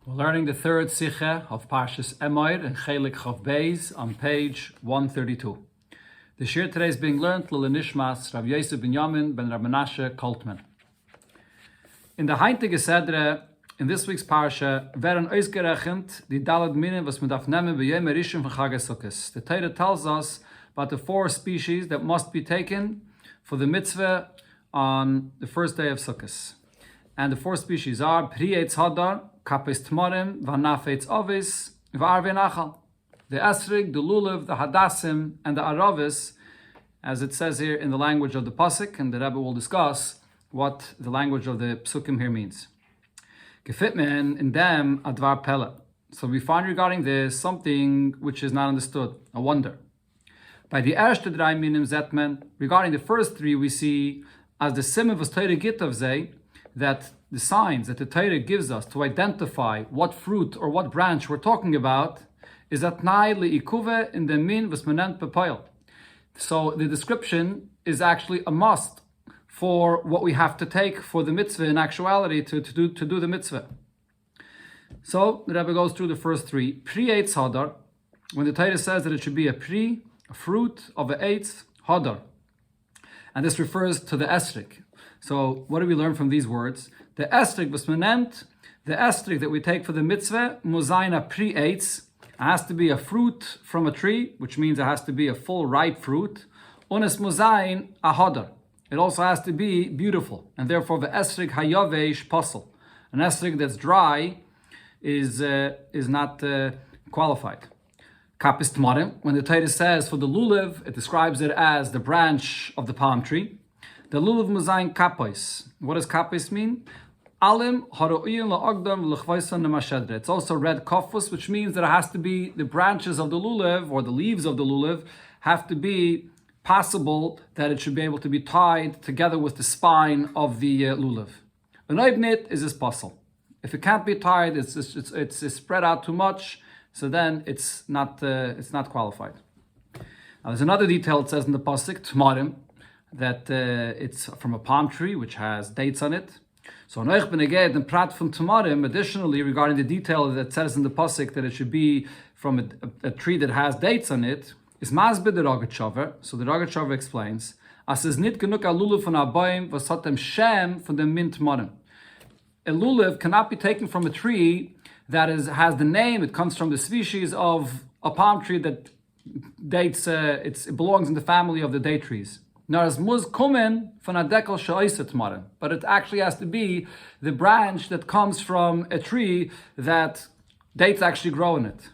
We're learning the third Sicha of Parshas Emor and Chelek Chav Beis on page 132. The shir today is being learned L'le Nishmas Rav Yosef ben Yamin ben Rav Menashe Koltman. In the heintige Sedre, in this week's Parsha, werden ausgerechnet die Daled Minim was man darf nehmen bei Yom Rishon von Chag HaSukkos. The Torah tells us about the 4 species that must be taken for the mitzvah on the first day of Sukkos. And the 4 species are Pri Eitz Hadar, Kapis Tmorim, Vanaf Eitz Ovis, V'arve Nachal. The Esrig, the Lulav, the Hadassim, and the Aravis, as it says here in the language of the Pasuk, and the Rabbi will discuss what the language of the Psukim here means. Gefitmen in them Advar Pella. So we find regarding this something which is not understood, a wonder. By the erste drei Minim Zetmen, regarding the first 3 we see, as the Simen was Teire Git of Zeh, that the signs that the Torah gives us to identify what fruit or what branch we're talking about is that Nai Le'ikuve in the Min V'smenent Bepoil. So the description is actually a must for what we have to take for the mitzvah in actuality to do the mitzvah. So the Rebbe goes through the first 3. Pri Eitz Hadar, when the Torah says that it should be a fruit of a Eitz Hadar. And this refers to the Esrik. So what do we learn from these words? The estrik was menent, the estrik that we take for the mitzvah, muzaina pri eitz, has to be a fruit from a tree, which means it has to be a full ripe fruit. Unes muzain a hodar. It also has to be beautiful, and therefore the estrik hayavesh pasel. An estrik that's dry is not qualified. Kapis tmarim, when the Torah says for the lulav, it describes it as the branch of the palm tree. The lulav muzayin kapos. What does kapos mean? Alim haro'in la'agdam l'chvaysan nemashedre. It's also red kofus, which means that it has to be the branches of the lulav or the leaves of the lulav have to be possible that it should be able to be tied together with the spine of the lulav. An oibnit is this puzzle. If it can't be tied, it's spread out too much, so then it's not qualified. Now there's another detail it says in the pasuk tmarim, that it's from a palm tree which has dates on it. So Noach ben Eged and Prat from Tamarim, additionally regarding the detail that says in the pasuk that it should be from a tree that has dates on it, is Masbid the Rogachover. So the Rogachover explains, as is nit genug a lulav von Abayim was hat dem Shem from the min Tamarim. A lulav cannot be taken from a tree that has the name, it comes from the species of a palm tree that dates, it belongs in the family of the date trees. But it actually has to be the branch that comes from a tree that dates actually grow in it.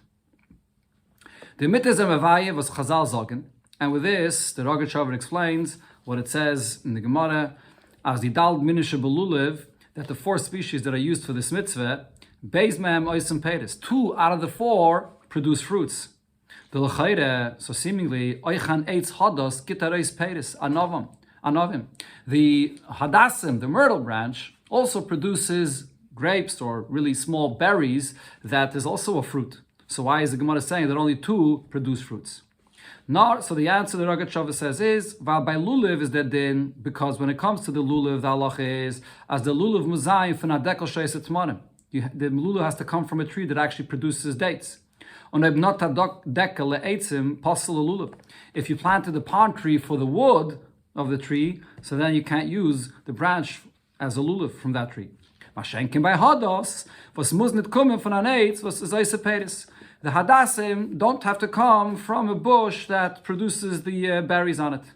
The mitazem avaye was Chazal Zogen, and with this, the Rogachover explains what it says in the Gemara as the dald minishe belulev, that the 4 species that are used for this mitzvah, beis mehem oisem peiris, 2 out of the 4 produce fruits. The l'chayre, so seemingly, oichan eitz hadas gitareis peiris anovim. The hadassim, the myrtle branch, also produces grapes or really small berries that is also a fruit. So why is the Gemara saying that only 2 produce fruits? So the answer the Rogachover says is, by lulav is that din, because when it comes to the lulav, the halacha is, as the lulav muzayim from adekel sheiset tmarim. The lulav has to come from a tree that actually produces dates. If you planted the palm tree for the wood of the tree, so then you can't use the branch as a lulav from that tree. The hadassim don't have to come from a bush that produces the berries on it.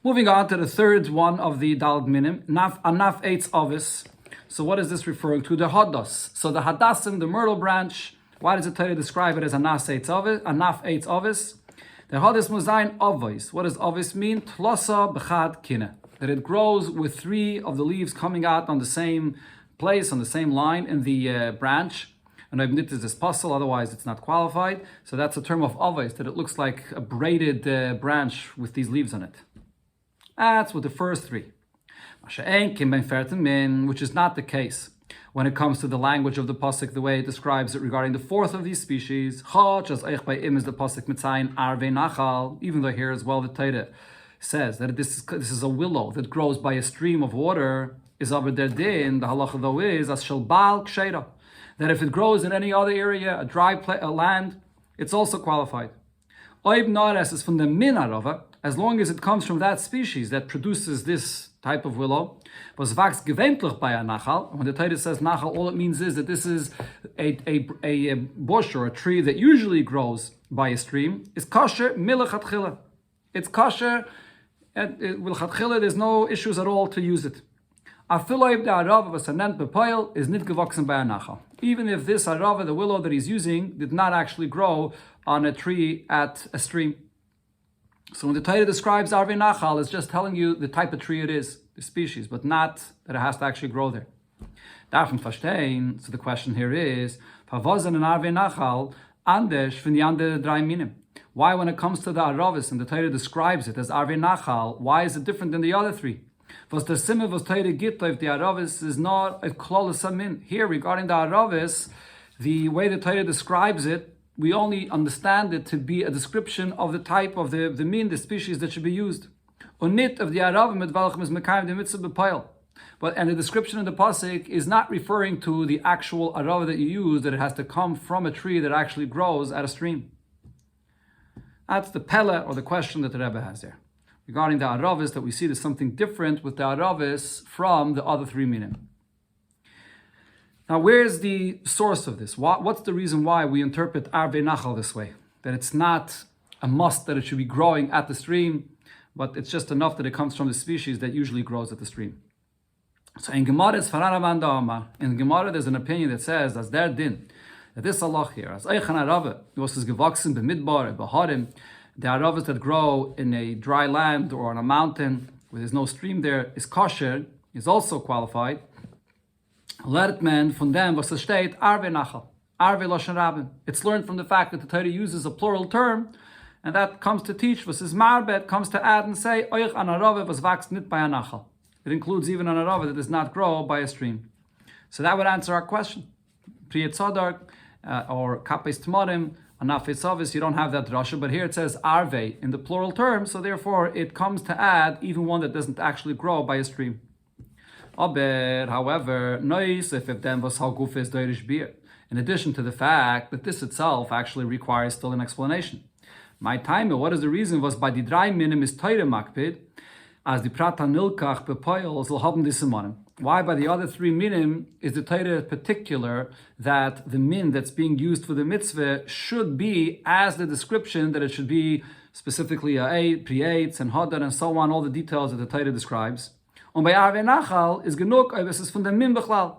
Moving on to the third one of the daled minim, anaf eitz ovis. So what is this referring to? The hadas. So the hadassim, the myrtle branch. Why does the Torah describe it as anaf eitz ovis? The hadas muzayin ovis. What does ovis mean? Tlosa b'chad kine. That it grows with 3 of the leaves coming out on the same place, on the same line in the branch. And ibnit is this puzzle, otherwise it's not qualified. So that's a term of ovis, that it looks like a braided branch with these leaves on it. That's with the first 3. Which is not the case when it comes to the language of the pasuk, the way it describes it regarding the 4th of these species. Is the pasuk mitzayin arve nachal. Even though here as well the Torah says that this is a willow that grows by a stream of water, is aber der din, the halacha though is, as shel bal ksheira, that if it grows in any other area, a dry land, it's also qualified. Oib nares is from the min arava, as long as it comes from that species that produces this type of willow. Was wächst gewöhnlich bei a nachal. When the Torah says nachal, all it means is that this is a bush or a tree that usually grows by a stream. Is kosher milachatchila. It's kosher, and milachatchila, there's no issues at all to use it. Afiloib the arava was anent bepoil is nit gewachsen by a nachal. Even if this arava, the willow that he's using, did not actually grow on a tree at a stream. So when the Torah describes Arvei Nachal, it's just telling you the type of tree it is, the species, but not that it has to actually grow there. Darf man verstehen, so the question here is, Verwasen in Arvei Nachal, anders von die andere drei Minim. Why when it comes to the Aravis and the Torah describes it as Arvei Nachal, why is it different than the other three? Was the Simme was Torah gibt of the Aravis is not a klolas amin. Here, regarding the Aravis, the way the Torah describes it, we only understand it to be a description of the type of the min, the species that should be used. Unit of the Arav mit welchem is mekayim the mitzvah b'payil. And the description in the pasuk is not referring to the actual Arav that you use, that it has to come from a tree that actually grows at a stream. That's the pella, or the question that the Rebbe has there. Regarding the Aravis, that we see there's something different with the Aravis from the other three minim. Now, where's the source of this? What's the reason why we interpret Arvei Nachal this way? That it's not a must that it should be growing at the stream, but it's just enough that it comes from the species that usually grows at the stream. So in Gemara, there's an opinion that says, as der din, that this Allah here, as Eichan Arave, was is gewachsen b'midbar, b'harim, the Araves that grow in a dry land or on a mountain where there's no stream there, is kosher, is also qualified. Lernt men von dem, was es steht, Arvei Nachal, Arvei Lashon Rabin. It's learned from the fact that the Torah uses a plural term, and that comes to teach, was is marbet, comes to add and say, Oich an Arave was wächst nit by a Nachal. It includes even an Arave that does not grow by a stream. So that would answer our question. Priyat Tzadar, or Kapes Tmorim, Anafes Avis, you don't have that drasha, but here it says Arvei in the plural term, so therefore it comes to add even one that doesn't actually grow by a stream. However, in addition to the fact that this itself actually requires still an explanation. My time, what is the reason was by the drei minim is teure makpid, as the prata nilkach bepoil soll haben diese manim. Why by the other three minim is the Torah particular that the min that's being used for the mitzvah should be as the description, that it should be specifically a pre-eitz and hadar and so on, all the details that the Torah describes. Und bei Arvei Nachal is genug, es ist von dem Min bechlal.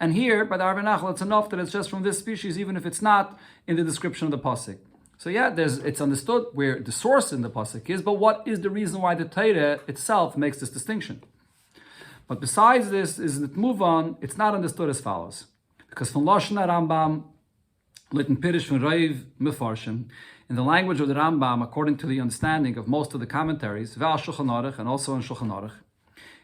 And here, by the Arvei Nachal, it's enough that it's just from this species, even if it's not in the description of the pasuk. So yeah, it's understood where the source in the pasuk is, but what is the reason why the Torah itself makes this distinction? But besides this, is that move on, it's not understood as follows. Because from Lashon Rambam, Litten Pirish from Reiv Mefarshim, in the language of the Rambam, according to the understanding of most of the commentaries, Ve'al Shulchan Aruch, and also in Shulchan Aruch,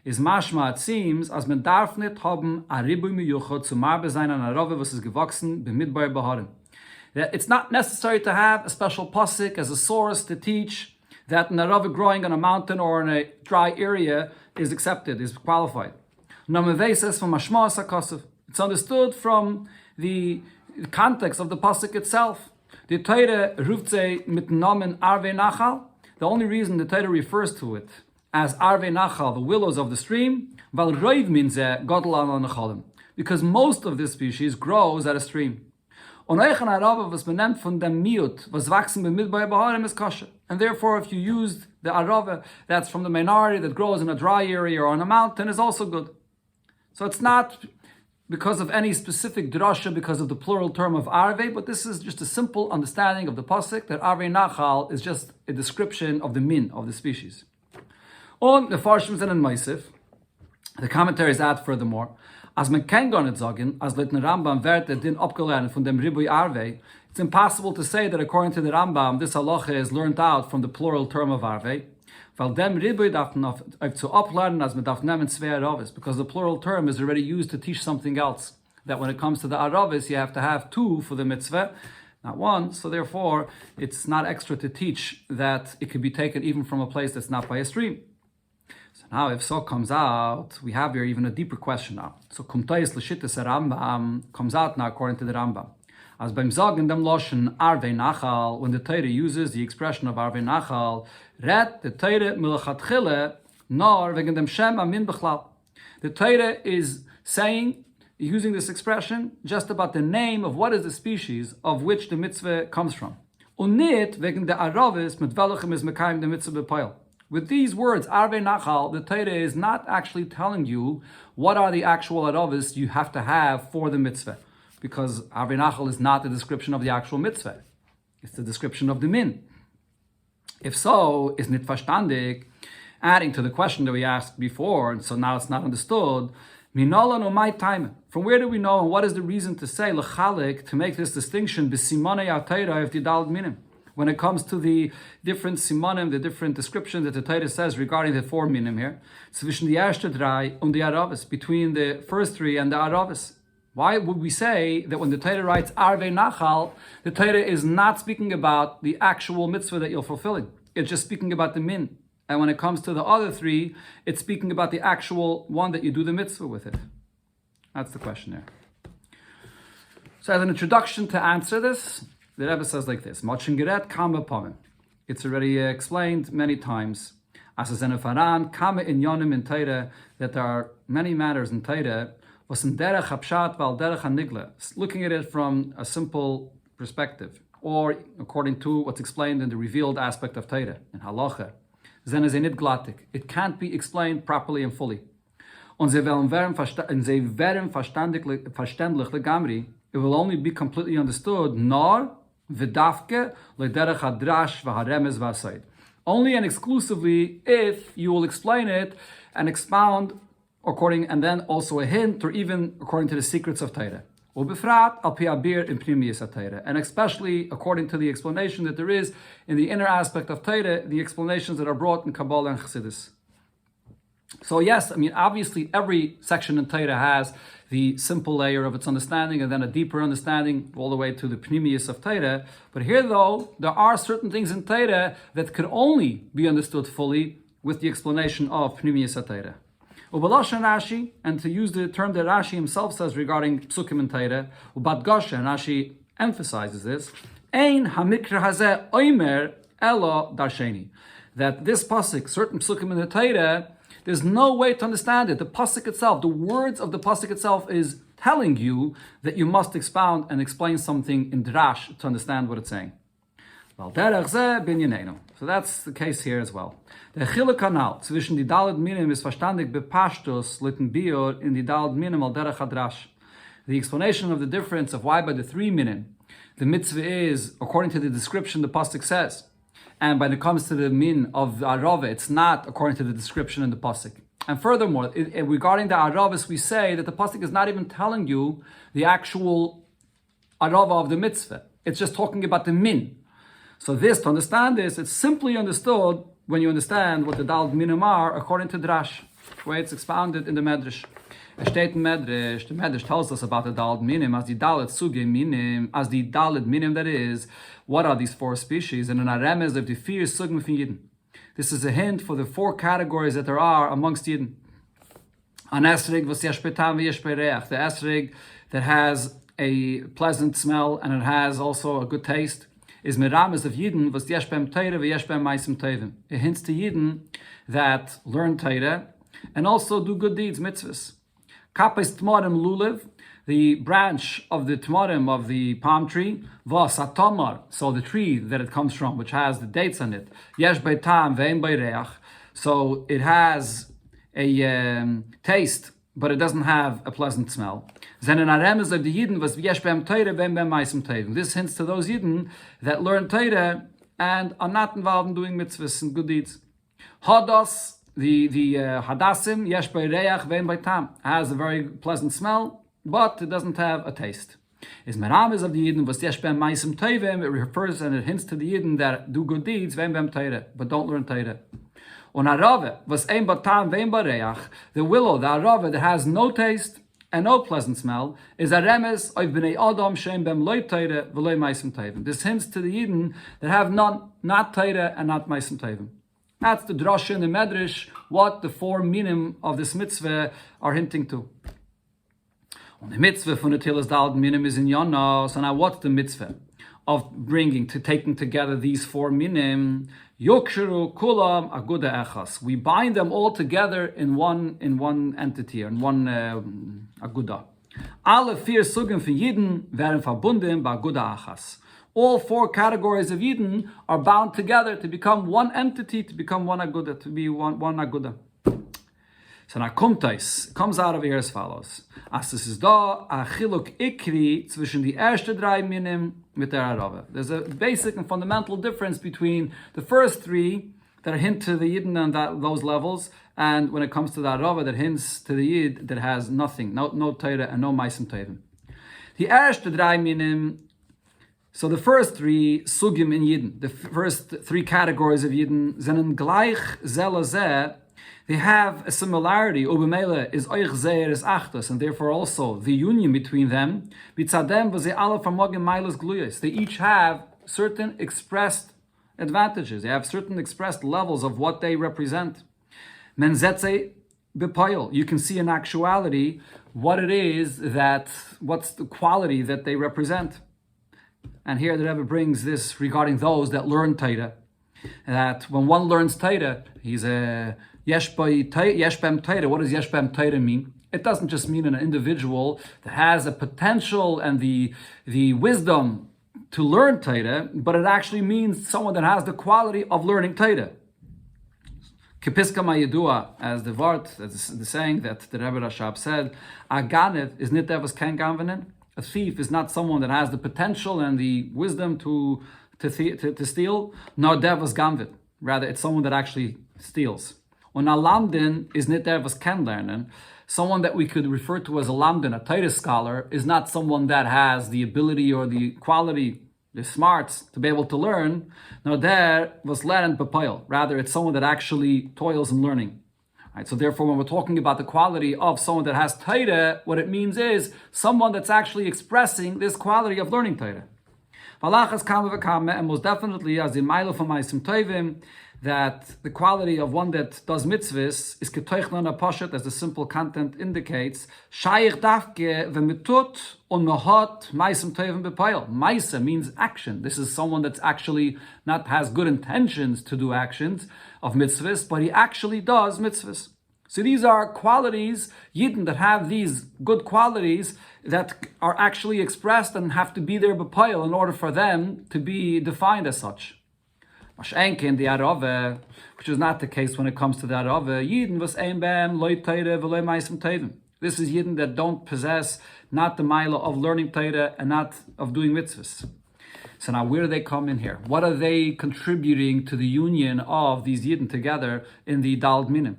is mashma, it seems, as man darf nicht haben a ribuy miyuchot zu marbe sein an Arave, was is gewachsen b'midbar b'harim. It's not necessary to have a special pasuk as a source to teach that an Arave growing on a mountain or in a dry area is accepted, is qualified. Namavei from mashma sakosov. It's understood from the context of the pasuk itself. The Torah ruft mit namen Arvei Nachal. The only reason the Torah refers to it as Arvei Nachal, the willows of the stream, because most of this species grows at a stream. And therefore, if you used the Arava that's from the minority that grows in a dry area or on a mountain, is also good. So it's not because of any specific drasha, because of the plural term of Arvei, but this is just a simple understanding of the pasuk that Arvei Nachal is just a description of the min, of the species. On the Farshim and Meisif, the commentaries add furthermore, as man ken gar nicht sagen, as Leitner Rambam werte din abgelernt von dem Ribuy Arvei, it's impossible to say that according to the Rambam, this halacha is learned out from the plural term of Arvei, weil dem Ribuy darf man zu ablernen, as man darf nehmen zwei Aravis, because the plural term is already used to teach something else. That when it comes to the Aravis, you have to have two for the mitzvah, not one, so therefore it's not extra to teach that it could be taken even from a place that's not by a stream. So now, if so comes out, we have here even a deeper question now. So Kumtais L'Shittas Rambam comes out now according to the Rambam. As beim Sagen dem Loschen Arvei Nachal, when the Torah uses the expression of Arvei Nachal, red the Torah Milachatchile nor wegen dem Shem Amin Bechlal. The Torah is saying, using this expression, just about the name of what is the species of which the mitzvah comes from. Und nicht wegen der Aravis mit welchem is mekayim the mitzvah bepoil. With these words, Arvei Nachal, the Torah is not actually telling you what are the actual Aravis you have to have for the mitzvah. Because Arvei Nachal is not the description of the actual mitzvah. It's the description of the min. If so, is nit verstandig, adding to the question that we asked before, and so now it's not understood, minola no my time. From where do we know, and what is the reason to say l'chalik, to make this distinction b'simonei ha'Torah of the daled minim? When it comes to the different simonim, the different descriptions that the Torah says regarding the 4 minim here, zwischen die erste drei und die Aravis, between the first 3 and the Aravis. Why would we say that when the Torah writes Arvei Nachal, the Torah is not speaking about the actual mitzvah that you're fulfilling? It's just speaking about the min. And when it comes to the other 3, it's speaking about the actual one that you do the mitzvah with it. That's the question there. So as an introduction to answer this, the Rebbe says like this, Mochin Geret Kama Pamim. It's already explained many times. As a Zenefaran, Kama in Yonim in Torah, that there are many matters in Torah, looking at it from a simple perspective, or according to what's explained in the revealed aspect of Torah, in Halacha. It can't be explained properly and fully. It will only be completely understood, only and exclusively if you will explain it and expound according, and then also a hint, or even according to the secrets of Torah. And especially according to the explanation that there is in the inner aspect of Torah, the explanations that are brought in Kabbalah and Chassidus. So yes, I mean, obviously every section in Torah has the simple layer of its understanding and then a deeper understanding all the way to the Pnimius of Torah. But here though, there are certain things in Torah that could only be understood fully with the explanation of Pnimius of Torah. Rashi, and to use the term that Rashi himself says regarding Psukim and Torah, Ubat and Rashi emphasizes this, Ein hamikra hazeh oimer elo darsheni. That this pasuk, certain Psukim in the Torah, there's no way to understand it. The pasuk itself, the words of the pasuk itself is telling you that you must expound and explain something in drash to understand what it's saying. So that's the case here as well. Der Chelek Kanal zwischen die Daled Minim is verstandig bepashtus litten bior in die Daled Minim al derech hadrash. The explanation of the difference of why by the 3 minim the mitzvah is according to the description the pasuk says, and when it comes to the min of the arava, it's not according to the description in the pasuk. And furthermore, regarding the aravas, we say that the pasuk is not even telling you the actual arava of the mitzvah. It's just talking about the min. So this, to understand this, it's simply understood when you understand what the Daled Minim are according to Drash, where it's expounded in the Medrash. The Medrash tells us about the Daled Minim, as the Daled Suge Minim, as the Daled Minim that is, what are these 4 species, and an Aremes of the 4 Sugim from Yidden. This is a hint for the 4 categories that there are amongst Yidden. An Esrig was yesh betam v'yesh bereach, the Esrig that has a pleasant smell and it has also a good taste, is merames of Yidden was yesh beim Torah v'yesh beim ma'asim tovim. It hints to Yidden that learn Torah and also do good deeds, mitzvahs. Kapes tmorim lulev, the branch of the tmorim of the palm tree, vas atomar, so the tree that it comes from, which has the dates on it. Yesh beitam ve'em beireach, so it has a taste, but it doesn't have a pleasant smell. Zenen aremes of the Yidden was yesh beim Torah ve'em beim ma'asim tovim. This hints to those Yidden that learn Torah and are not involved in doing mitzvahs and good deeds. Hadas, the hadassim, yesh beireach ve'em beitam, has a very pleasant smell, but it doesn't have a taste. Is merames of the Yidden was yesh beim ma'asim tovim. It refers and it hints to the Yidden that do good deeds ve'em beim Torah, but don't learn Torah. On arave was ein batam ve'em bareach, the willow, the arave that has no taste and no pleasant smell, is a remes of bnei adam shem bem loy Torah v'loy ma'asim tovim. This hints to the Yidden that have not Torah and not ma'asim tovim. That's the drasha in the Medrash, what the 4 minim of this mitzvah are hinting to. And the mitzvah from the Tilas Daled minim is in Yana. So now what's the mitzvah of taking together these 4 minim? Yokshiru kulam aguda echas. We bind them all together in one entity, in one aguda. Alle 4 Sugim von Yidden werden verbunden bei aguda echas. All 4 categories of Yidden are bound together to become one entity, to become one aguda, to be one aguda. So now comes out of here as follows. As es ist da a chiluk ikri zwischen die erste 3 minim mit der Arava. There's a basic and fundamental difference between the first 3 that hint to the Yidden and those levels, and when it comes to the Arava that hints to the Yid that has nothing, no Torah and no Maisim Tovim. Die erste 3 minim. So the first 3 sugim in Yidden, the first 3 categories of Yidden, sind gleich zelazeh. They have a similarity. Ubemele is oich zeir is achtos, and therefore also the union between them. Bitzadem v'zeh alle vermogen meiles gluyes. They each have certain expressed advantages. They have certain expressed levels of what they represent. Men zetze bepoil. You can see in actuality what it is what's the quality that they represent. And here the Rebbe brings this regarding those that learn Torah, that when one learns Torah, he's a yesh bem Torah. What does yesh bem Torah mean? It doesn't just mean an individual that has a potential and the wisdom to learn Torah, but it actually means someone that has the quality of learning Torah. Kepiska ma'yedua, as the saying that the Rebbe Rashab said, a ganev is nit devas ken ganvenen. A thief is not someone that has the potential and the wisdom to steal, nor devas ganvit. Rather, it's someone that actually steals. Und a lamdin is nit devas ken lernen. Someone that we could refer to as a lamdin, a Torah scholar, is not someone that has the ability or the quality, the smarts to be able to learn. Nor there was lernen bepoil. Rather, it's someone that actually toils in learning. Right, so therefore, when we're talking about the quality of someone that has Torah, what it means is someone that's actually expressing this quality of learning Torah. And most definitely, as the Milo from Maisim Tovim, that the quality of one that does mitzvahs is ketoichlan apashat, as the simple content indicates. Shaykh dafke v'mitut on mahot Maisim Tovim bepoil. Maisa means action. This is someone that's actually not has good intentions to do actions of mitzvahs, but he actually does mitzvahs. So these are qualities, Yidden, that have these good qualities that are actually expressed and have to be there b'poil in order for them to be defined as such. Mashenke the Arave, which is not the case when it comes to the Arave. Yidden was ein bem loy Torah v'loy ma'asim tovim. This is Yidden that don't possess not the mila of learning Torah and not of doing mitzvahs. So now where do they come in here? What are they contributing to the union of these Yidden together in the Daled Minim?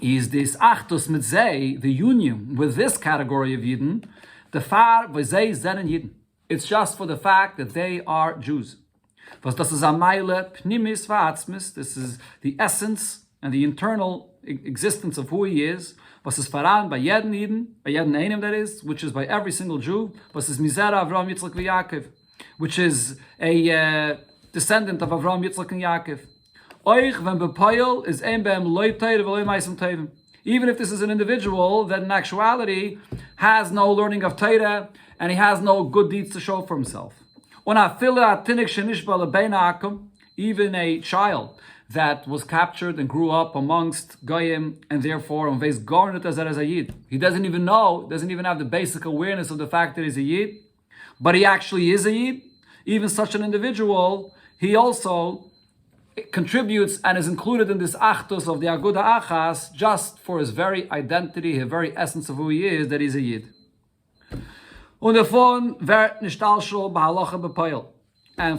Is this Achtus mit Zei, the union with this category of Yidden, the Far v'Zei zenen Yidden. It's just for the fact that they are Jews. This is the essence and the internal existence of who he is. Was is Faran by Jeden Yidden, by Jeden Einem that is, which is by every single Jew. Was is Mizera Avram Yitzchak v'Yaakov, which is a descendant of Avram, Yitzchak, and Yaakov. Oich when bepoil is ein be'em loy Torah v'loy ma'asim tovim. Even if this is an individual that in actuality has no learning of Torah and he has no good deeds to show for himself. Even a child that was captured and grew up amongst Goyim and therefore on Veis Garnet as a Yid. He doesn't even have the basic awareness of the fact that he's a Yid, but he actually is a Yid. Even such an individual, he also contributes and is included in this Achtos of the Aguda Achas just for his very identity, his very essence of who he is, that he's a Yid. And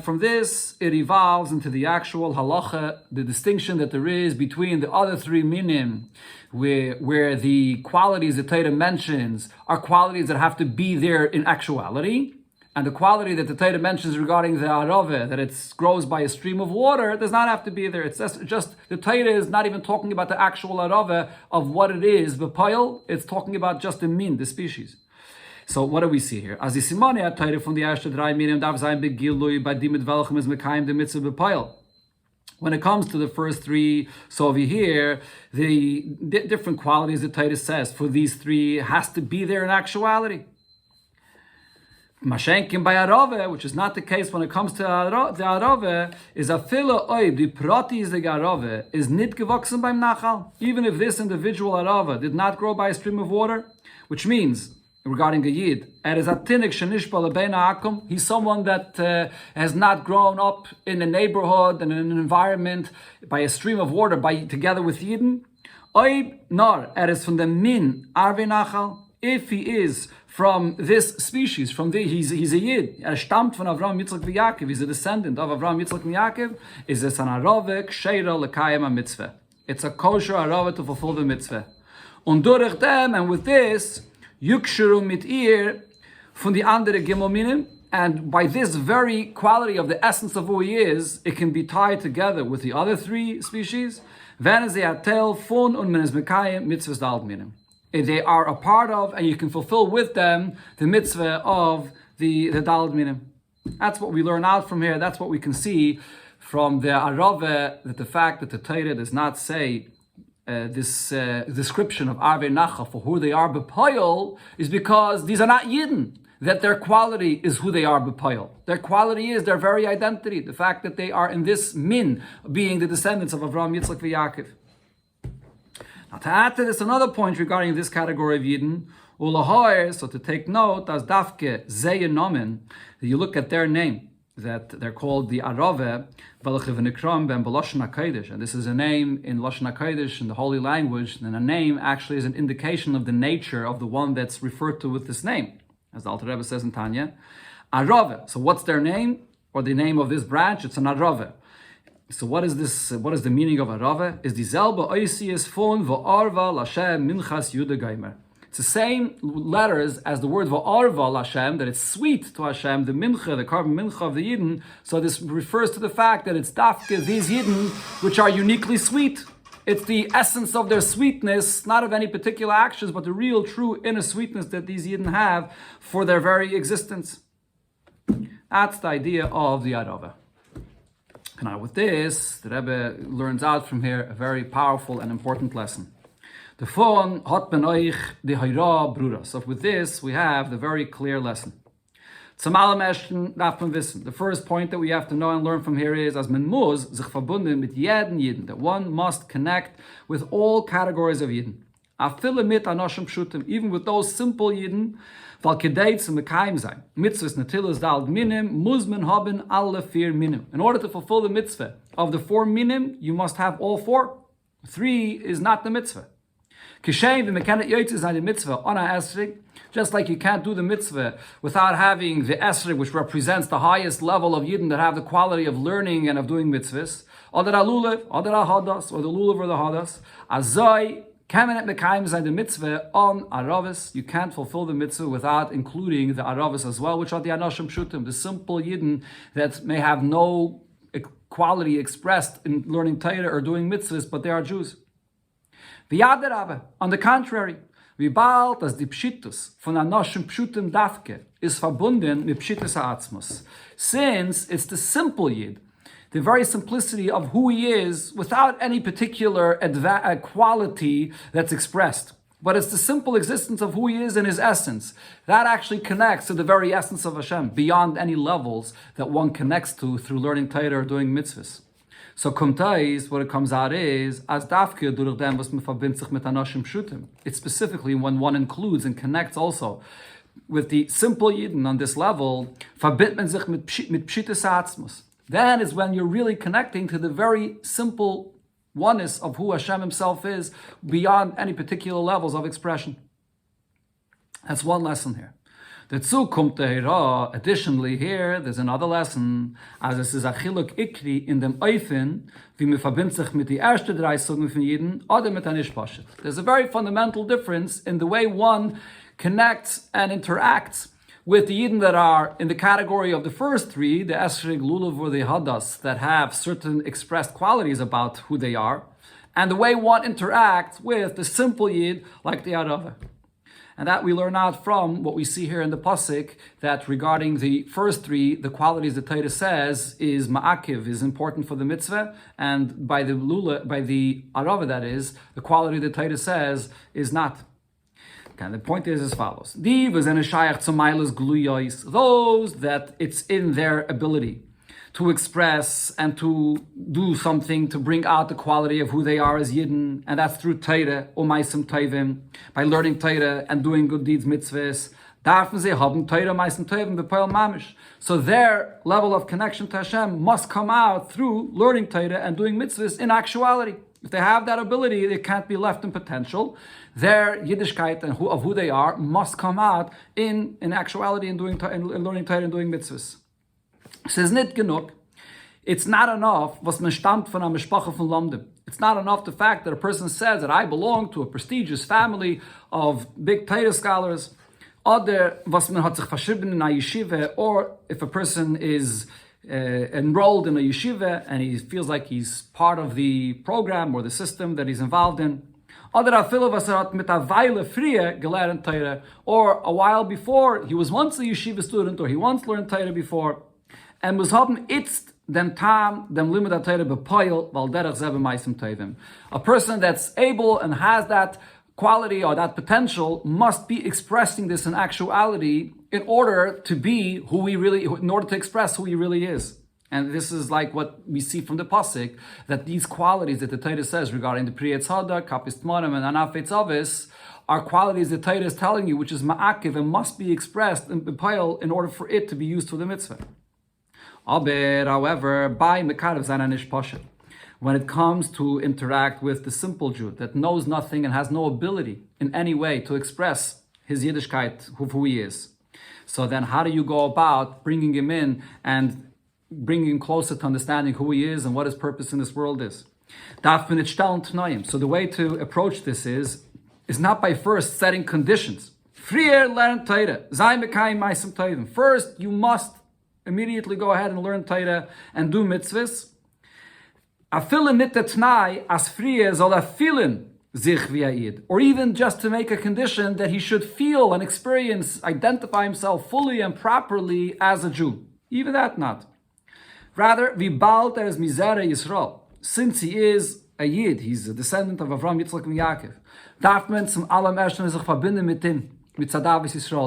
from this, it evolves into the actual halacha, the distinction that there is between the other 3 minim, where the qualities that Torah mentions are qualities that have to be there in actuality, and the quality that the Torah mentions regarding the arave, that it grows by a stream of water, does not have to be there. It's just the Torah is not even talking about the actual arave of what it is, the pile. It's talking about just the min, the species. So what do we see here? As the simone Torah from the erste 3 minim darf sein begilui bei dem mit welchem es mekayim the mitzvah bepeil. When it comes to the first three, so over here, the different qualities that Titus says for these three has to be there in actuality. Mashenkin by Arove, which is not the case when it comes to the Arove, is a fila oib, the prati is the Arove, is nit gewachsen beim Nachal. Even if this individual Arove did not grow by a stream of water, which means, regarding a Yid, he's someone that has not grown up in a neighborhood and in an environment by a stream of water together with Yidden. Oib nor, is from the min arve Nachal. If he is from this species, he's a Yid, stammt von Avram, Yitzchak and Yaakov, he's a descendant of Avram, Yitzchak and Yaakov, is this an Arove ksheira lekayem a mitzvah. It's a kosher Arove to fulfill the mitzvah. Und durch dem, and with this, yuksheru mit ihr von die andere Gimel, and by this very quality of the essence of who he is, it can be tied together with the other three species. Wenn sie atel von und menes mekayem mitzvahs dalt minim. They are a part of, and you can fulfill with them the mitzvah of the Daled Minim. That's what we learn out from here. That's what we can see from the Arove, that the fact that the Torah does not say this description of Arve Nachal for who they are b'poyel is because these are not Yidden, that their quality is who they are b'poyel. Their quality is their very identity, the fact that they are in this min, being the descendants of Avram, Yitzchak, and Yaakov. Now to add to this, another point regarding this category of Yidden, so to take note, as dafke zeyen nomen, that you look at their name, that they're called the Arove, and this is a name in Lashon HaKodesh, in the holy language, and a name actually is an indication of the nature of the one that's referred to with this name, as the Alter Rebbe says in Tanya. Arove, so what's their name, or the name of this branch? It's an Arove. So what is this? What is the meaning of Arave? Is the Zelba Oisius Fon V'Arva Lashem Minchas Yuda Geimer. It's the same letters as the word V'Arva Lashem, that it's sweet to Hashem, the Mincha, the carbon Mincha of the Yidden. So this refers to the fact that it's Dafke, these Yidden, which are uniquely sweet. It's the essence of their sweetness, not of any particular actions, but the real, true inner sweetness that these Yidden have for their very existence. That's the idea of the Arave. Now with this, the Rebbe learns out from here a very powerful and important lesson. The fon hat ben euch die Heira Brura. So with this, we have the very clear lesson. Zum allem ersten darf man wissen. The first point that we have to know and learn from here is, as man muss sich verbunden mit jeden Yidden, that one must connect with all categories of Yidden. Afille mit anoshim pshutim, even with those simple Yidden, weil kedei zum mekayim sein. Mitzvahs netilas dalt minim, muss man haben alle vier minim. In order to fulfill the mitzvah of the four minim, you must have all four. Three is not the mitzvah. Kishem v'mekanet yotzes on the mitzvah on a esrig, just like you can't do the mitzvah without having the esrig, which represents the highest level of Yidden that have the quality of learning and of doing mitzvahs, or the alulev, or the hadas, or the lulav or the hadas, azoi, Kamenet mekayim zayin the mitzvah on aravis. You can't fulfill the mitzvah without including the aravis as well, which are the anoshim pshutim, the simple Yidden that may have no quality expressed in learning Torah or doing mitzvahs, but they are Jews. V'yad on the contrary, v'balt as the pshitus von anoshim pshutim dafke is verbunden mit pshitus ha'atzmos. Since it's the simple Yid, the very simplicity of who he is without any particular quality that's expressed. But it's the simple existence of who he is in his essence. That actually connects to the very essence of Hashem, beyond any levels that one connects to through learning Torah or doing mitzvahs. So kumtais, what it comes out is, as dafke durch dem, was man verbindet sich mit anoshim pshutim. It's specifically when one includes and connects also with the simple Yidden on this level, verbindet man sich mit pshitus ha'atzmos. Then is when you're really connecting to the very simple oneness of who Hashem himself is beyond any particular levels of expression. That's one lesson here. Additionally here, there's another lesson, as es ist a chiluk ikri in dem Eifin, wie man verbindet sich mit die erste drei Sugen von Jeden, oder mit der Nishpashet. There's a very fundamental difference in the way one connects and interacts with the Yidden that are in the category of the first three, the Esrig, Lulav, or the Hadas, that have certain expressed qualities about who they are, and the way one interacts with the simple Yid, like the Arava. And that we learn out from what we see here in the pasuk, that regarding the first three, the qualities the Torah says is ma'akiv, is important for the mitzvah, and by the arava, that is, the quality the Torah says is not. Okay, the point is as follows: those that it's in their ability to express and to do something to bring out the quality of who they are as Yidden, and that's through Torah, Umaisem Tovim, by learning Torah and doing good deeds, mitzvahs. So their level of connection to Hashem must come out through learning Torah and doing mitzvahs in actuality. If they have that ability, they can't be left in potential. Their Yiddishkeit and of who they are must come out in actuality in learning Torah and doing mitzvahs. Says nit genug. It's not enough was man stammt von einer Mishpacha von Lomdim. It's not enough the fact that a person says that I belong to a prestigious family of big Torah scholars, oder was man hat sich verschrieben in a yeshiva, or if a person is enrolled in a yeshiva and he feels like he's part of the program or the system that he's involved in, oder afilo was hat mit a Weile früher gelernt Torah, or a while before he was once a yeshiva student, or he once learned Torah before, and was haben itzt dem Tam, dem Limud HaTorah bepoil, weil derech selber meisem Tovim. A person that's able and has that quality or that potential must be expressing this in actuality in order to be who he really, in order to express who he really is. And this is like what we see from the pasuk, that these qualities that the Torah says regarding the Pri Yetzhada, Kapis Tmarim, and Anaf Eitzavis are qualities the Torah is telling you, which is ma'akiv and must be expressed in bepoil in order for it to be used for the mitzvah. However, by Mekarev Zananish Pasha, when it comes to interact with the simple Jew that knows nothing and has no ability in any way to express his Yiddishkeit, who he is, so then how do you go about bringing him in and bringing him closer to understanding who he is and what his purpose in this world is? So the way to approach this is not by first setting conditions. First, you must immediately go ahead and learn Torah and do mitzvahs. Or even just to make a condition that he should feel and experience, identify himself fully and properly as a Jew. Even that not. Rather, since he is a Yid, he's a descendant of Avram, Yitzchak, and Yaakov.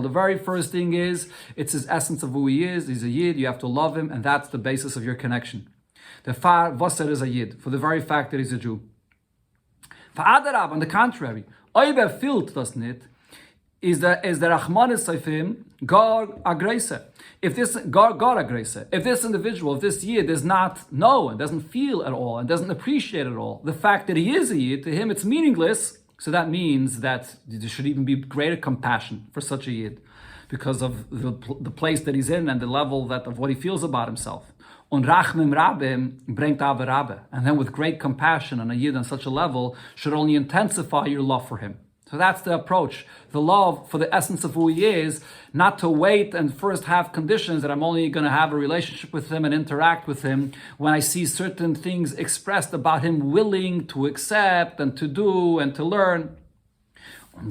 The very first thing is, it's his essence of who he is. He's a Yid, you have to love him, and that's the basis of your connection. The far Wasser is a Yid, for the very fact that he's a Jew. On the contrary, Oiber fehlt das nicht, is the Rachmanis of him, Gar Agreise. If this individual, if this Yid does not know and doesn't feel at all and doesn't appreciate at all the fact that he is a Yid, to him it's meaningless. So that means that there should even be greater compassion for such a Yid because of the place that he's in and the level of what he feels about himself. Und Rachmim Rabbim bringt aber Rabbe. And then with great compassion on a Yid on such a level should only intensify your love for him. So that's the approach. The love for the essence of who he is, not to wait and first have conditions that I'm only going to have a relationship with him and interact with him when I see certain things expressed about him willing to accept and to do and to learn. And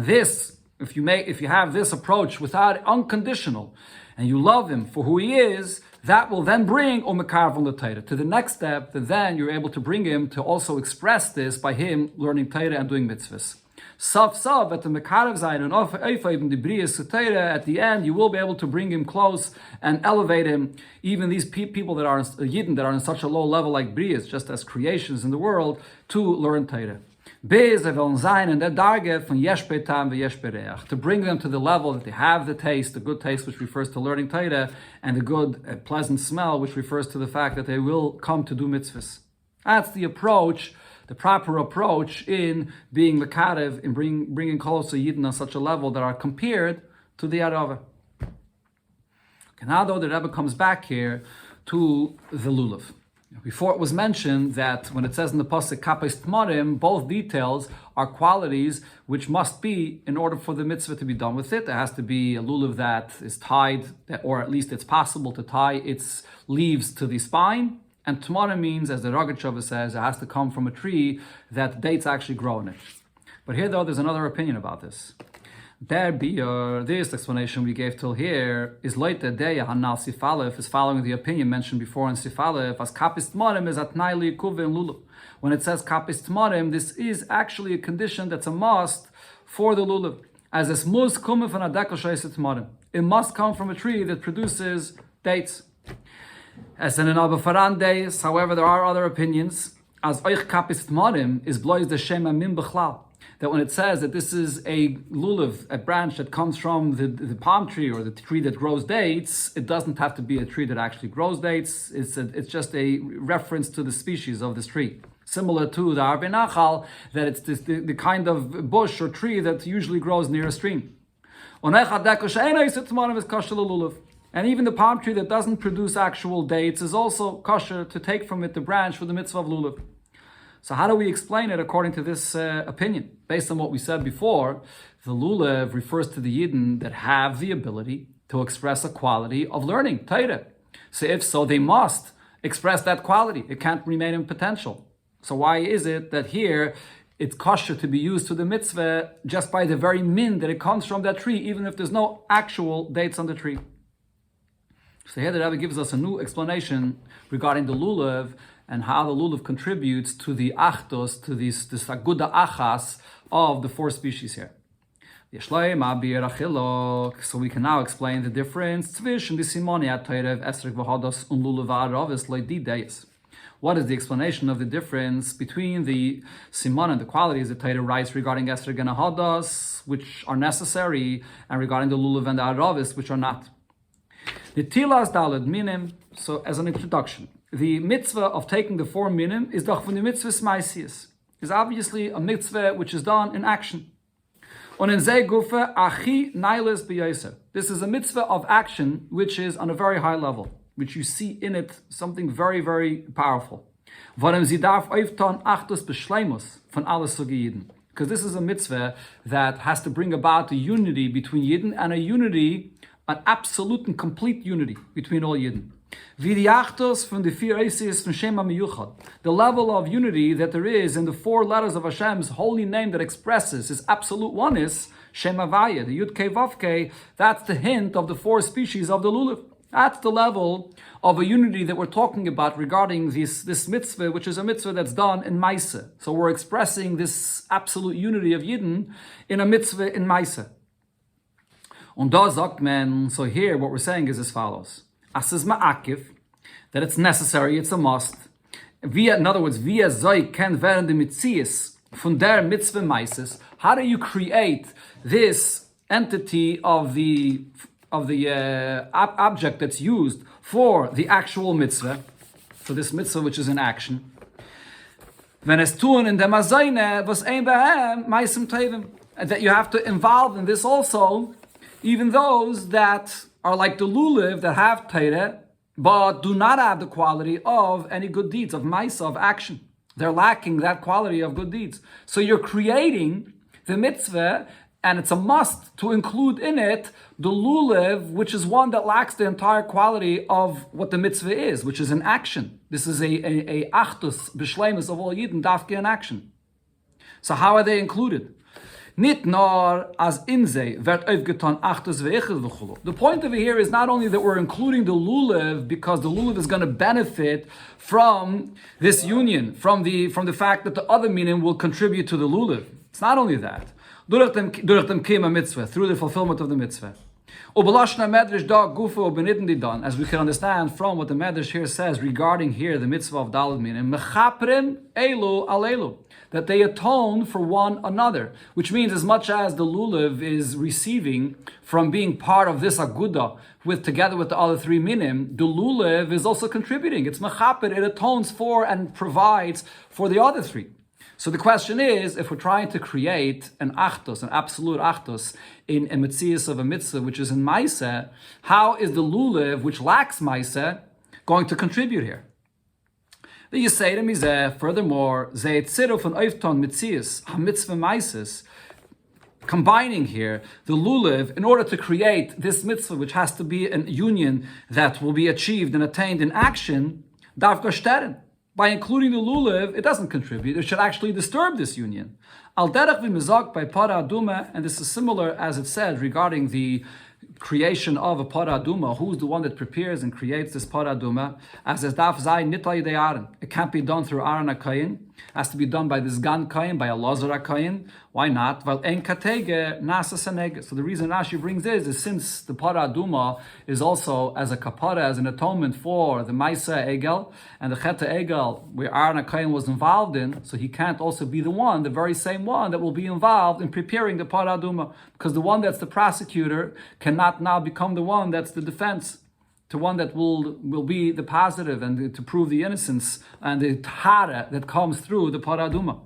this, if you have this approach without unconditional, and you love him for who he is, that will then bring Omekar from the Torah to the next step, that then you're able to bring him to also express this by him learning Torah and doing mitzvahs. Sav at the Mekarev Zayin and even the Briyas Torah, at the end you will be able to bring him close and elevate him. Even these people that are Yidden that are on such a low level like Briyas, just as creations in the world, to learn Torah. To bring them to the level that they have the taste, the good taste which refers to learning Torah, and the good, pleasant smell which refers to the fact that they will come to do mitzvahs. That's the approach, the proper approach in being mekarev, in bringing closer Yidden on such a level that are compared to the Arava. Okay, now though the Rebbe comes back here to the Lulav. Before it was mentioned that when it says in the pasuk kapes tmarim, both details are qualities which must be in order for the mitzvah to be done with it. There has to be a lulav that is tied, or at least it's possible to tie its leaves to the spine. And tmarim means, as the Rogatchover says, it has to come from a tree that dates actually grow in it. But here, though, there's another opinion about this. This explanation we gave till here is later Deya Hanal Sifalef is following the opinion mentioned before in Sifalef as Kapis Tmarim is at Naili Kuve and Lulav. When it says Kapis Tmarim, this is actually a condition that's a must for the Lulav. As es mus kumme von a Dekosheis Tmarim. It must come from a tree that produces dates. As in an Abafaran days, however, there are other opinions. As Oich Kapis Tmarim is blois the Shema Min Bechlal. That when it says that this is a lulav, a branch that comes from the palm tree or the tree that grows dates, it doesn't have to be a tree that actually grows dates. It's just a reference to the species of this tree. Similar to the Arbe Nachal, that it's the kind of bush or tree that usually grows near a stream. And even the palm tree that doesn't produce actual dates is also kosher to take from it the branch for the mitzvah of lulav. So how do we explain it according to this opinion? Based on what we said before, the lulav refers to the Yidden that have the ability to express a quality of learning, Torah. So if so, they must express that quality. It can't remain in potential. So why is it that here it's kosher to be used to the mitzvah just by the very min that it comes from that tree, even if there's no actual dates on the tree? So here the Rabbi gives us a new explanation regarding the lulav and how the lulav contributes to the achtos, to this aguda achas of the four species here. So we can now explain the difference zwischen the simoniat toirev esrek v'hodos und lulav ha'aravis loidideis. What is the explanation of the difference between the simon and the qualities that Torah writes regarding esrek and hadas, which are necessary, and regarding the lulav and the aravis, which are not? The tilas dalad minim. So as an introduction, the mitzvah of taking the four minim is doch von the mitzvah smaisius. Is obviously a mitzvah which is done in action. Und in zeh gufe achi nailes b'yoser. This is a mitzvah of action which is on a very high level, which you see in it something very, very powerful. Warum sie darf auftan achtus beschleimus von alles Sugiyiden. Because this is a mitzvah that has to bring about a unity between Yidden and a unity, an absolute and complete unity between all Yidden. Wie die Achtos von the vier Eises von Shema Miyuchad. The level of unity that there is in the four letters of Hashem's holy name that expresses his absolute oneness, Shema Vaya, the Yud Kei Vav Kei, that's the hint of the four species of the Lulav. That's the level of a unity that we're talking about regarding this mitzvah, which is a mitzvah that's done in Maisa. So we're expressing this absolute unity of Yidden in a mitzvah in Maisa. Und da sagt man, so here what we're saying is as follows. As is ma'akiv, that it's necessary, it's a must. In other words, via zoi ken werden de mitzias von der mitzvah meises. How do you create this entity of the object that's used for the actual mitzvah, for this mitzvah which is in action? When es tun in dem azayne was ein behem meisem tevim, that you have to involve in this also even those that are like the lulav that have Torah, but do not have the quality of any good deeds, of maisa, of action. They're lacking that quality of good deeds. So you're creating the mitzvah, and it's a must to include in it the lulav, which is one that lacks the entire quality of what the mitzvah is, which is an action. This is a achtus, b'shleimus of all Yidden, dafke in action. So how are they included? Nit nor as inze wird aufgetan achtus ve'echel v'chulu. The point over here is not only that we're including the lulav because the lulav is going to benefit from this union, from the fact that the other minim will contribute to the lulav. It's not only that. Durch dem kima mitzvah, through the fulfillment of the mitzvah. As we can understand from what the Medrash here says regarding here the mitzvah of Daled Minim, mechaprim elu al elu, that they atone for one another, which means as much as the lulav is receiving from being part of this aguda together with the other three minim, the lulav is also contributing. It's mechaper, it atones for and provides for the other three. So the question is, if we're trying to create an achtos, an absolute achtos, in a mitzias of a mitzvah, which is in maisa, how is the lulav, which lacks maisa, going to contribute here? The Yisayim is furthermore, zeitziro von oifton mitzias, ha-mitzvah maisas, combining here the lulav in order to create this mitzvah, which has to be a union that will be achieved and attained in action, darf gesteren. by including the lulav, it doesn't contribute. It should actually disturb this union. Al derech v'mizak by para aduma, and this is similar as it said regarding the creation of a para aduma. Who's the one that prepares and creates this para aduma? As es daf zayin nitay de Aaron. It can't be done through Aaron HaKoyin. It has to be done by this Gan Koyin, by a Lazar HaKoyin. Why not? Well, en katege nasa seneg. So the reason Rashi brings this is since the para aduma is also as a kapara, as an atonement for the Maisa Egel and the Cheta Egel, where Aaron HaKoyin was involved in, so he can't also be the one, the very same one that will be involved in preparing the para aduma, because the one that's the prosecutor cannot now become the one that's the defense, to one that will be the positive and to prove the innocence and the tahara that comes through the para aduma.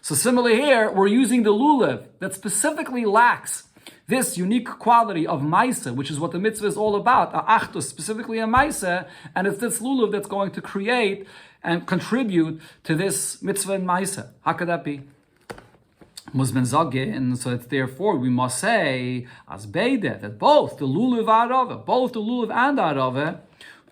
So similarly here, we're using the lulav that specifically lacks this unique quality of maisa, which is what the mitzvah is all about, achtus, specifically a maisa, and it's this lulav that's going to create and contribute to this mitzvah and maisa. How could that be? And so it's therefore we must say as beide that both the lulav and arava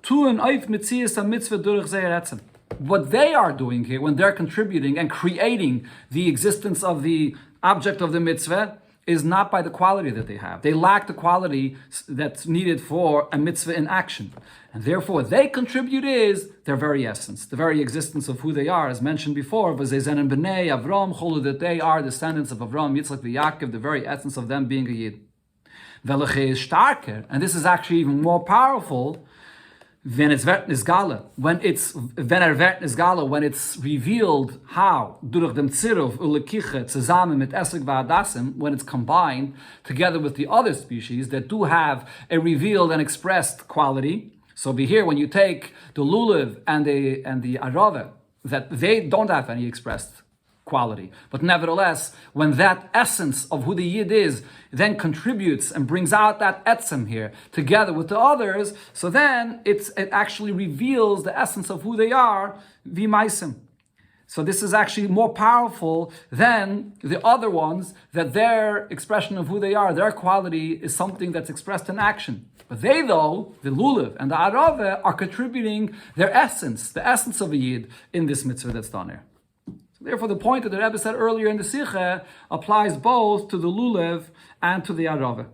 to an oif mitzias a mitzvah durch zeiratzim. What they are doing here when they're contributing and creating the existence of the object of the mitzvah is not by the quality that they have. They lack the quality that's needed for a mitzvah in action. And therefore, what they contribute is their very essence, the very existence of who they are, as mentioned before, that they are descendants of Avram, Yitzchak, Yaakov, the very essence of them being a Yid. And this is actually even more powerful when it's revealed how durch dem Tziruf ulekiche zusammen mit Esek v'Hadasim, when it's combined together with the other species that do have a revealed and expressed quality. So be here when you take the lulav and the arava, that they don't have any expressed quality. But nevertheless, when that essence of who the Yid is then contributes and brings out that etzem here together with the others, so then it actually reveals the essence of who they are, v'maisim. So this is actually more powerful than the other ones, that their expression of who they are, their quality is something that's expressed in action. But they, though, the lulav and the arava, are contributing their essence, the essence of a Yid in this mitzvah that's done here. Therefore, the point that the Rebbe said earlier in the Sikha applies both to the lulav and to the arava.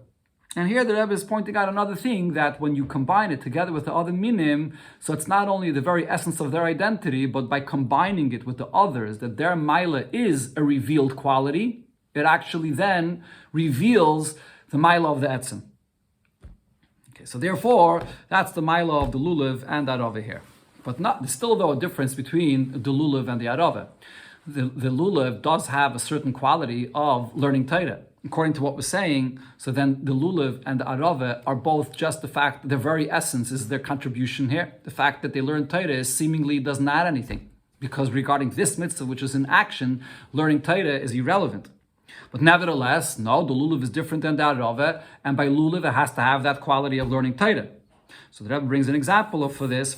And here the Rebbe is pointing out another thing, that when you combine it together with the other minim, so it's not only the very essence of their identity, but by combining it with the others, that their maila is a revealed quality, it actually then reveals the maila of the etzem. Okay, so therefore, that's the maila of the lulav and the arava here. But there's still, though, a difference between the lulav and the arava. The lulav does have a certain quality of learning Torah, according to what we're saying. So then the lulav and the arava are both just the fact, their very essence is their contribution here. The fact that they learn Torah seemingly doesn't add anything, because regarding this mitzvah, which is in action, learning Torah is irrelevant. But nevertheless, no, the lulav is different than the arava, and by lulav it has to have that quality of learning Torah. So the Rebbe brings an example for this.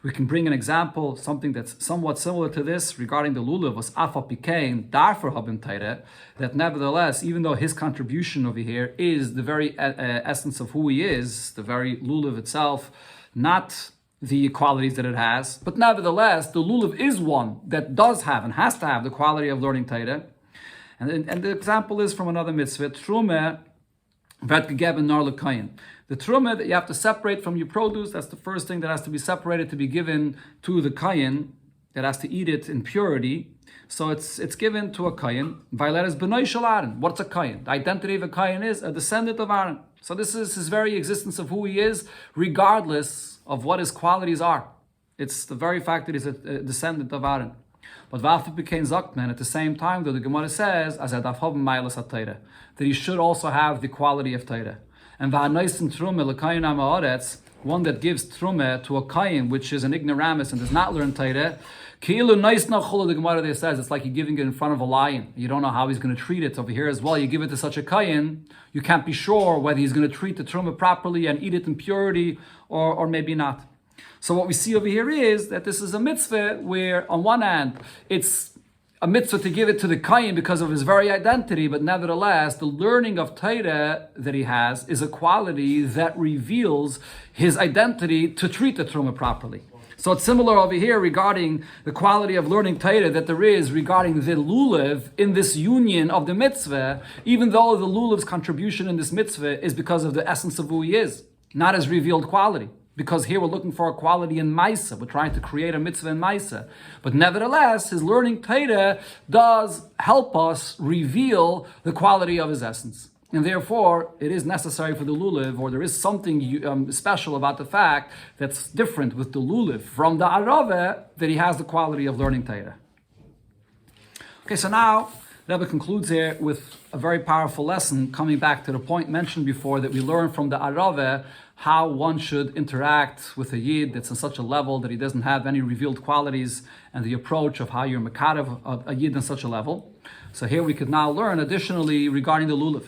We can bring an example, something that's somewhat similar to this regarding the lulav, was afa pikein darfer habim taira, that nevertheless, even though his contribution over here is the very essence of who he is, the very lulav itself, not the qualities that it has, but nevertheless, the lulav is one that does have and has to have the quality of learning taira. And the example is from another mitzvah, trumeh vet gegeben nar lekayin. The truma that you have to separate from your produce, that's the first thing that has to be separated to be given to the kayin that has to eat it in purity. So it's given to a kayin. Violet is b'nai shel Aaron. What's a kayin? The identity of a kayin is a descendant of Aaron. So this is his very existence of who he is, regardless of what his qualities are. It's the very fact that he's a descendant of Aaron. But Vafu became Zakman at the same time, though the Gemara says, that he should also have the quality of Torah. And one that gives Trumeh to a Kayin, which is an ignoramus and does not learn Torah, the Gemara there says, it's like you're giving it in front of a lion. You don't know how he's going to treat it. Over here as well, you give it to such a Kayin, you can't be sure whether he's going to treat the Trumeh properly and eat it in purity or maybe not. So what we see over here is that this is a mitzvah where, on one hand, it's a mitzvah to give it to the Kayin because of his very identity, but nevertheless, the learning of Torah that he has is a quality that reveals his identity to treat the Truma properly. So it's similar over here regarding the quality of learning Torah that there is regarding the lulav in this union of the mitzvah, even though the lulav's contribution in this mitzvah is because of the essence of who he is, not his revealed quality. Because here we're looking for a quality in Maisa. We're trying to create a mitzvah in Maisa. But nevertheless, his learning Torah does help us reveal the quality of his essence. And therefore, it is necessary for the lulav, or there is something special about the fact that's different with the lulav from the arave, that he has the quality of learning Torah. Okay, so now, Rabbi concludes here with a very powerful lesson, coming back to the point mentioned before that we learn from the arave how one should interact with a yid that's in such a level that he doesn't have any revealed qualities, and the approach of how you're mekarev a yid in such a level. So here we could now learn additionally regarding the lulav.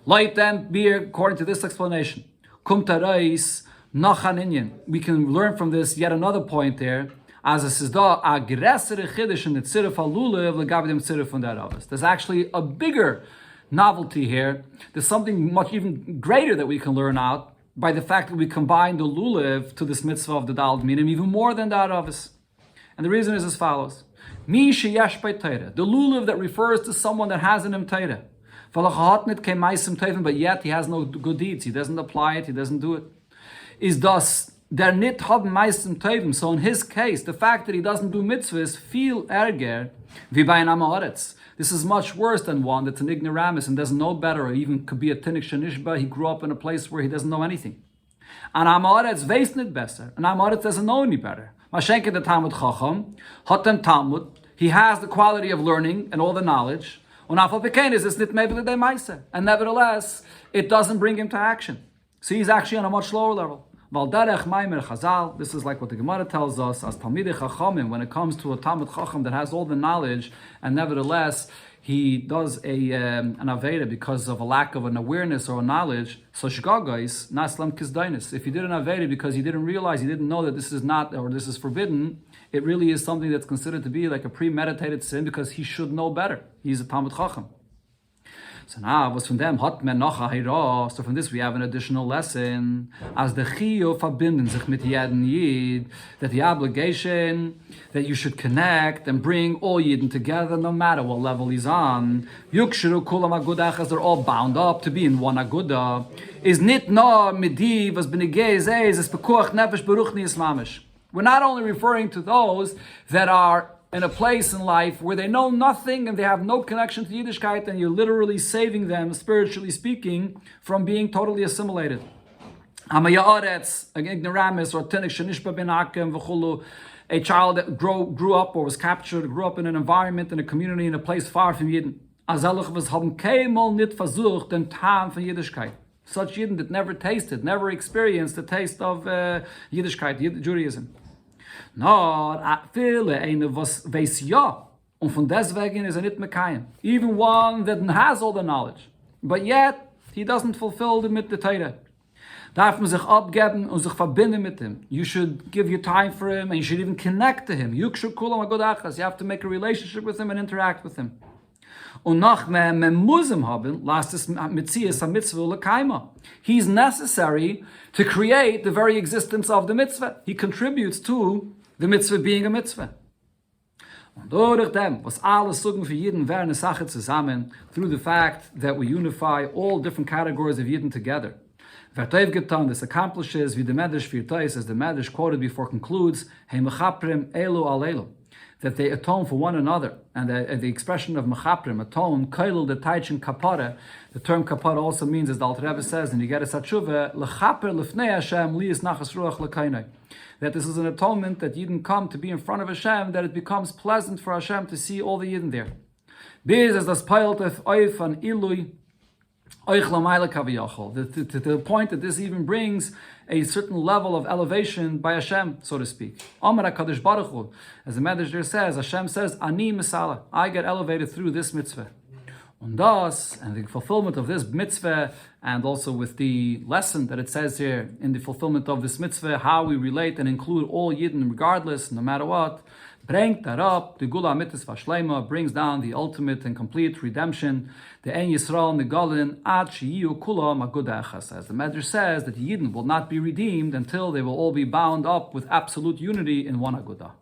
Light then be according to this explanation. Kum tarais nachaninyan. We can learn from this yet another point there. As a sizda aggressere chiddush in the tziruf halulav legavidim tziruf from that others. There's actually a bigger novelty here. There's something much even greater that we can learn out by the fact that we combine the lulav to this mitzvah of the daled minim even more than that of us. And the reason is as follows: Mi sheyesh by Torah, the lulav that refers to someone that has an im Torah, but yet he has no good deeds. He doesn't apply it. He doesn't do it. Is thus der nit hab meistem Tevim. So in his case, the fact that he doesn't do mitzvahs feel erger wie bei einem Amoretz. This is much worse than one that's an ignoramus and doesn't know better, or even could be a tinnik shenishba. He grew up in a place where he doesn't know anything. An Amoretz weiß nicht besser. An Amoretz doesn't know any better. Mashenke the Talmud Chacham hat dem Talmud. He has the quality of learning and all the knowledge. And nevertheless, it doesn't bring him to action. So he's actually on a much lower level. This is like what the Gemara tells us as Talmidei Chachamim, when it comes to a Talmud Chacham that has all the knowledge, and nevertheless he does an Aveda because of a lack of an awareness or a knowledge. So Shgagais, Naslam Kizdainis. If he did an Aveda because he didn't realize, he didn't know that this is not, or this is forbidden, it really is something that's considered to be like a premeditated sin because he should know better. He's a Talmud Chacham. So now, what's from them? Hot men noch a hira. So from this we have an additional lesson. As the chiyuv verbinden sich mit jeden yid, that the obligation that you should connect and bring all yidden together, no matter what level he's on. Yukshiru kulam agudach, they're all bound up to be in one aguda. Is nit no midiv as benigay zeis es pekuach nefesh beruchni islamish. We're not only referring to those that are in a place in life where they know nothing and they have no connection to Yiddishkeit, and you're literally saving them, spiritually speaking, from being totally assimilated. Ignoramus or a child that grew up or was captured, grew up in an environment, in a community, in a place far from Yidden. Such Yidden that never tasted, never experienced the taste of Yiddishkeit, Judaism. Nor viele eine was weiß ja, und von deswegen ist nicht mekayim. Even one that has all the knowledge, but yet he doesn't fulfill the mit the Torah. Darf man sich abgeben und sich verbinden mit him. You should give your time for him, and you should even connect to him. You have to make a relationship with him and interact with him. Und nach Muslim haben, last is Mitzias mitzvah lekaima. He's necessary to create the very existence of the mitzvah. He contributes to the mitzvah being a mitzvah. Und durch dem, was alles suchen für jeden wäre eine Sache zusammen, through the fact that we unify all different categories of Yidden together. Vertev getan, this accomplishes, wie the Medrash Virtais, as the Medrash quoted before concludes, Hey mechaprim elu al elu, that they atone for one another. And the expression of mechaprim, atone, kailul the taichin kapara, the term kapara also means, as the Alter Rebbe says, and you get a satshuva, lechaper lefnei Hashem lias nachas ruach lekainai. That this is an atonement that Yidden come to be in front of Hashem, that it becomes pleasant for Hashem to see all the Yidden there. Biz as das peilt of oif an ilui, to the point that this even brings a certain level of elevation by Hashem, so to speak. Amar HaKadosh Baruch Hu, as the Medrash says, Hashem says, Ani Misala, I get elevated through this mitzvah. And thus, and the fulfillment of this mitzvah, and also with the lesson that it says here in the fulfillment of this mitzvah, how we relate and include all Yidden regardless, no matter what, bringt up the Gula Mitzvah Vashlema, brings down the ultimate and complete redemption. The En Yisrael Negalin Ad Sheyu Kula Maguda Echas. As the Medrash says, that the Yidden will not be redeemed until they will all be bound up with absolute unity in one Agudah.